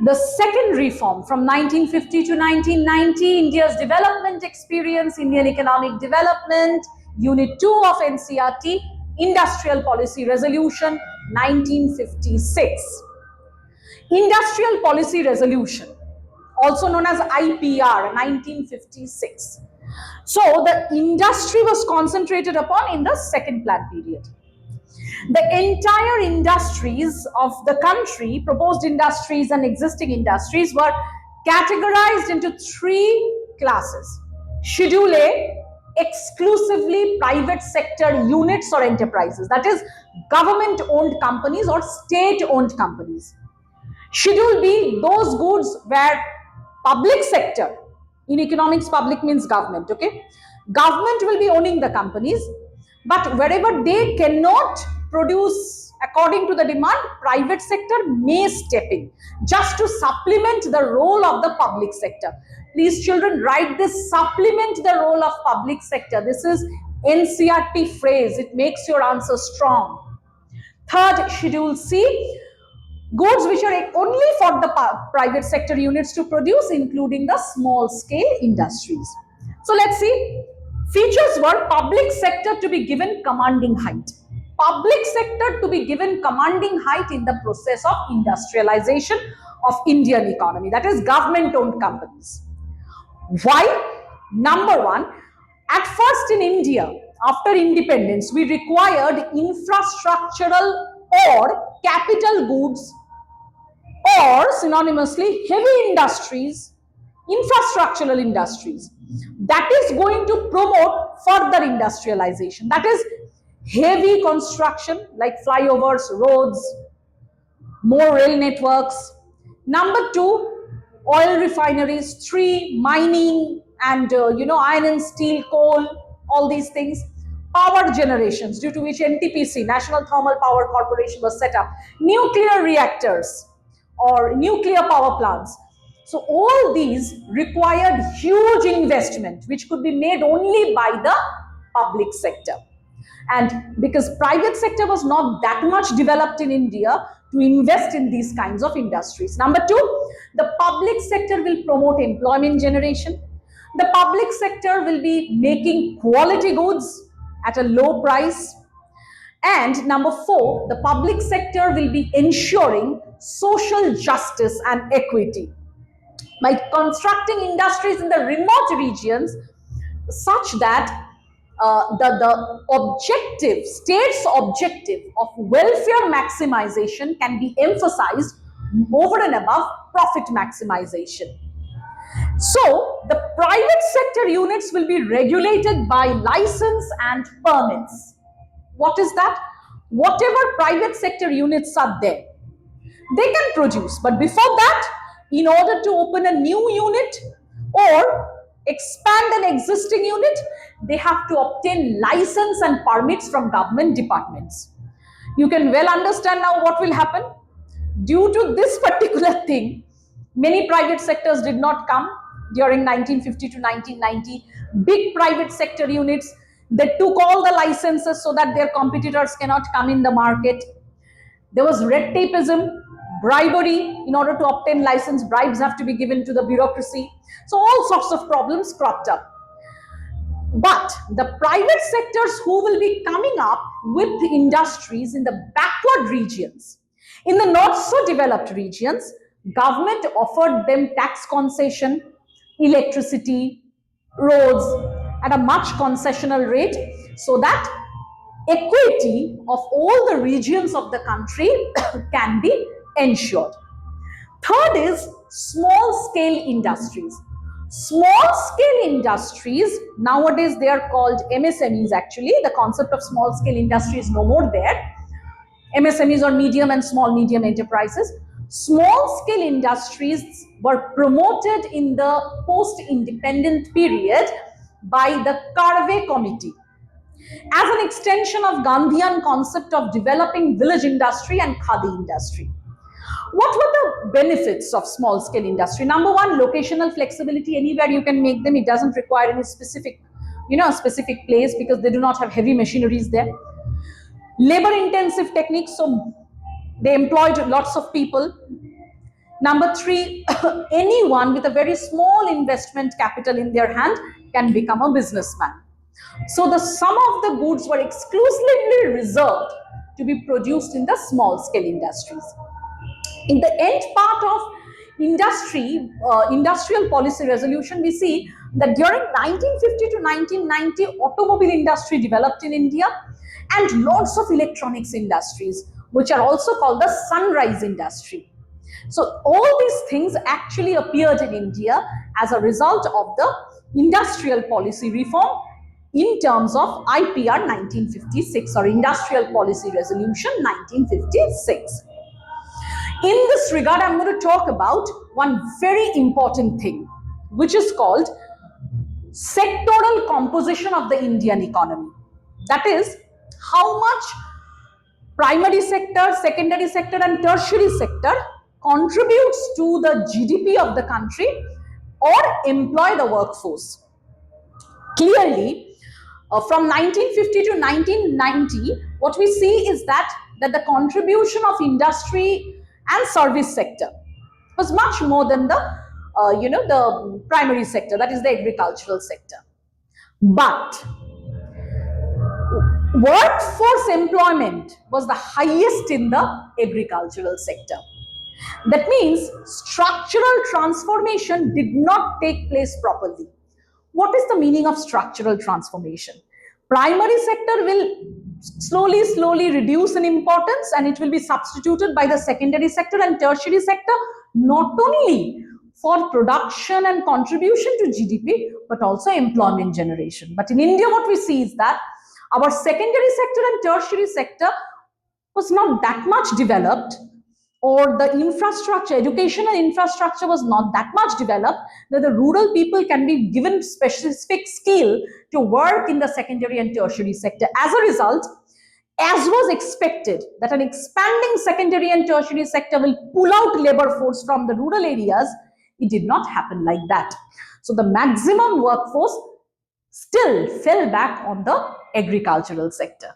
The second reform from 1950 to 1990, India's development experience, Indian economic development, Unit 2 of NCERT, Industrial Policy Resolution 1956. Industrial Policy Resolution, also known as IPR 1956. So the industry was concentrated upon in the second plan period. The entire industries of the country, proposed industries and existing industries, were categorized into three classes. Schedule A, exclusively private sector units or enterprises, that is government owned companies or state owned companies. Schedule B, those goods where public sector, in economics public means government, okay? Government will be owning the companies, but wherever they cannot produce according to the demand, private sector may step in just to supplement the role of the public sector. Please children, write this: supplement the role of public sector. This is NCERT phrase. It makes your answer strong. Third, Schedule C, goods which are only for the private sector units to produce, including the small scale industries. So let's see. Features were: public sector to be given commanding height. Public sector to be given commanding height in the process of industrialization of Indian economy, that is government owned companies. Why? Number one, at first in India, after independence, we required infrastructural or capital goods, or synonymously heavy industries, infrastructural industries, that is going to promote further industrialization. That is heavy construction like flyovers, roads, more rail networks. Number two, oil refineries. Three, mining and iron and steel, coal, all these things. Power generations, due to which NTPC, National Thermal Power Corporation, was set up. Nuclear reactors or nuclear power plants. So all these required huge investment, which could be made only by the public sector. And because private sector was not that much developed in India to invest in these kinds of industries. Number two, the public sector will promote employment generation. The public sector will be making quality goods at a low price. And number four, the public sector will be ensuring social justice and equity by constructing industries in the remote regions such that the objective, state's objective of welfare maximization can be emphasized over and above profit maximization. So the private sector units will be regulated by license and permits. What is that? Whatever private sector units are there, they can produce. But before that, in order to open a new unit or expand an existing unit, they have to obtain license and permits from government departments. You can well understand now what will happen. Due to this particular thing, many private sectors did not come during 1950 to 1990. Big private sector units, they took all the licenses so that their competitors cannot come in the market. There was red tapeism, bribery. In order to obtain license, bribes have to be given to the bureaucracy. So all sorts of problems cropped up. But the private sectors who will be coming up with the industries in the backward regions, in the not so developed regions, government offered them tax concession, electricity, roads at a much concessional rate, so that equity of all the regions of the country can be ensured. Third is small scale industries. Small scale industries, nowadays they are called MSMEs actually. The concept of small scale industry is no more there. MSMEs or medium and small medium enterprises. Small scale industries were promoted in the post-independent period by the Karve Committee as an extension of Gandhian concept of developing village industry and khadi industry. What were the benefits of small scale industry? Number one, locational flexibility. Anywhere you can make them. It doesn't require any specific, specific place, because they do not have heavy machineries there. Labor intensive techniques, so they employed lots of people. Number three, anyone with a very small investment capital in their hand can become a businessman. So the some of the goods were exclusively reserved to be produced in the small scale industries. In the end part of industrial policy resolution, we see that during 1950 to 1990, automobile industry developed in India and lots of electronics industries, which are also called the sunrise industry. So all these things actually appeared in India as a result of the industrial policy reform in terms of IPR 1956 or Industrial Policy Resolution 1956. In this regard, I'm going to talk about one very important thing, which is called sectoral composition of the Indian economy. That is, how much primary sector, secondary sector, and tertiary sector contributes to the GDP of the country or employ the workforce. Clearly, from 1950 to 1990, what we see is that the contribution of industry and service sector was much more than the primary sector, that is the agricultural sector. But workforce employment was the highest in the agricultural sector. That means structural transformation did not take place properly. What is the meaning of structural transformation? Primary sector will slowly reduce in importance and it will be substituted by the secondary sector and tertiary sector, not only for production and contribution to GDP, but also employment generation. But in India, what we see is that our secondary sector and tertiary sector was not that much developed, or the infrastructure, educational infrastructure was not that much developed, that the rural people can be given specific skill to work in the secondary and tertiary sector. As a result, as was expected, that an expanding secondary and tertiary sector will pull out labor force from the rural areas, it did not happen like that. So the maximum workforce still fell back on the agricultural sector.